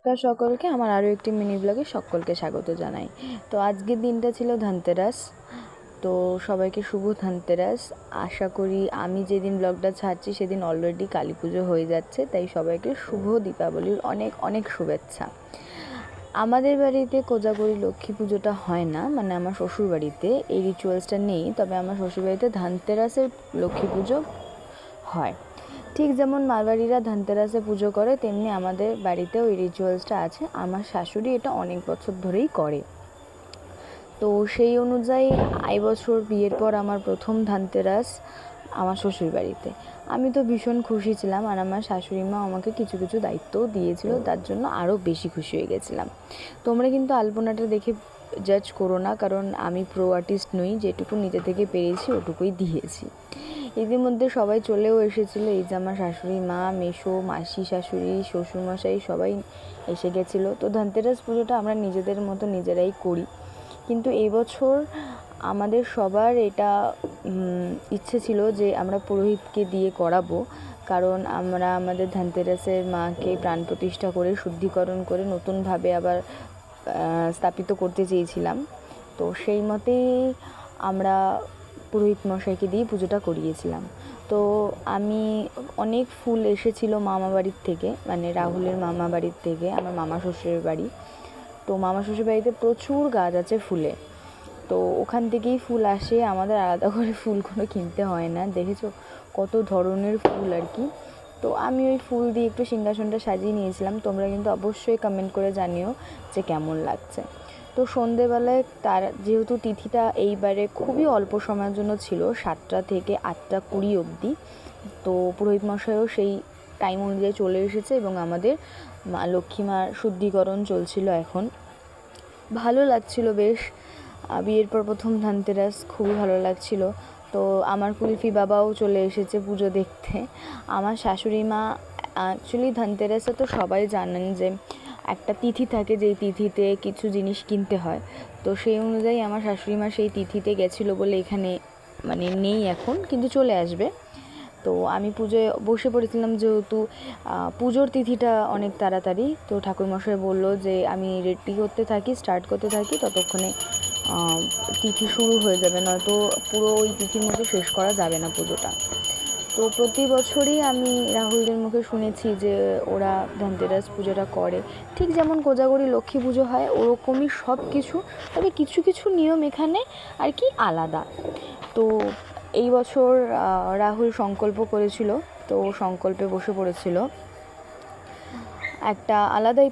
নমস্কার সকলকে, আমার আরও একটি মিনি ব্লগে সকলকে স্বাগত জানাই। তো আজকের দিনটা ছিল ধনতেরাস। তো সবাইকে শুভ ধনতেরাস। আশা করি আমি যেদিন ব্লগটা ছাড়ছি সেদিন অলরেডি কালী পুজো হয়ে যাচ্ছে, তাই সবাইকে শুভ দীপাবলির অনেক অনেক শুভেচ্ছা। আমাদের বাড়িতে কোজাগরি লক্ষ্মী পুজোটা হয় না, মানে আমার শ্বশুর বাড়িতে এই রিচুয়ালসটা নেই, তবে আমার শ্বশুর বাড়িতে ধনতেরাসের লক্ষ্মী পুজো হয়। ঠিক যেমন মারবাড়িরা ধনতেরাসে পুজো করে, তেমনি আমাদের বাড়িতেও এই রিচুয়ালসটা আছে। আমার শাশুড়ি এটা অনেক বছর ধরেই করে। তো সেই অনুযায়ী এই বছর বিয়ের পর আমার প্রথম ধনতেরাস আমার শ্বশুর বাড়িতে। আমি তো ভীষণ খুশি ছিলাম, আর আমার শাশুড়ি মা আমাকে কিছু কিছু দায়িত্বও দিয়েছিল, তার জন্য আরও বেশি খুশি হয়ে গেছিলাম। তোমরা কিন্তু আলপনাটা দেখে জাজ করো না, কারণ আমি প্রো আর্টিস্ট নই, যেটুকু নিজে থেকে পেরেছি ওটুকুই দিয়েছি। ইতিমধ্যে সবাই চলেও এসেছিলো। এই যে আমার শাশুড়ি মা, মেসো, মাসি শাশুড়ি, শ্বশুরমশাই সবাই এসে গেছিলো। তো ধনতেরাস পুজোটা আমরা নিজেদের মতো নিজেরাই করি, কিন্তু এই বছর আমাদের সবার এটা ইচ্ছে ছিল যে আমরা পুরোহিতকে দিয়ে করাবো, কারণ আমরা আমাদের ধনতেরাসের মাকে প্রাণ প্রতিষ্ঠা করে শুদ্ধিকরণ করে নতুনভাবে আবার স্থাপিত করতে চেয়েছিলাম। তো সেই মতেই আমরা পুরোহিত মশাইকে দিয়ে পুজোটা করিয়েছিলাম। তো আমি অনেক ফুল এসেছিলো মামা বাড়ির থেকে, মানে রাহুলের মামা বাড়ির থেকে, আমার মামা শ্বশুরের বাড়ি। তো মামা শ্বশুর বাড়িতে প্রচুর গাছ আছে ফুলে, তো ওখান থেকেই ফুল আসে, আমাদের আলাদা করে ফুল কোনো কিনতে হয় না। দেখেছো কত ধরনের ফুল আর কি। তো আমি ওই ফুল দিয়ে একটু সিংহাসনটা সাজিয়ে নিয়েছিলাম। তোমরা কিন্তু অবশ্যই কমেন্ট করে জানিও যে কেমন লাগছে। তো সন্ধেবেলায় তার যেহেতু তিথিটা এইবারে খুবই অল্প সময়ের জন্য ছিল, 7টা থেকে 8টা 20 অবধি, তো পুরোহিত মশাইও সেই টাইম অনুযায়ী চলে এসেছে এবং আমাদের মা লক্ষ্মী মার শুদ্ধিকরণ চলছিল এখন। ভালো লাগছিল বেশ। বিয়ের পর প্রথম ধনতেরাস, খুবই ভালো লাগছিল। তো আমার কুলফি বাবাও চলে এসেছে পুজো দেখতে। আমার শাশুড়ি মা অ্যাকচুয়ালি ধনতেরাসে তো সবাই জানেন যে একটা তিথি থাকে, যেই তিথিতে কিছু জিনিস কিনতে হয়। তো সেই অনুযায়ী আমার শাশুড়ি মা সেই তিথিতে গেছিলো বলে এখানে মানে নেই এখন, কিন্তু চলে আসবে। তো আমি পুজোয় বসে পড়েছিলাম, যেহেতু পুজোর তিথিটা অনেক তাড়াতাড়ি। তো ঠাকুরমশাই বললো যে আমি রেডি করতে থাকি, স্টার্ট করতে থাকি, ততক্ষণে তিথি শুরু হয়ে যাবে, নয়তো পুরো ওই তিথির মধ্যে শেষ করা যাবে না পুজোটা। তো প্রতি বছরই আমি রাহুলদের মুখে শুনেছি যে ওরা ধনতেরাস পুজোটা করে, ঠিক যেমন কোজাগরি লক্ষ্মী পুজো হয় ওরকমই সব কিছু, তবে কিছু কিছু নিয়ম এখানে আর কি আলাদা। তো এই বছর রাহুল সংকল্প করেছিল, তো সংকল্পে বসে পড়েছিল। একটা আলাদাই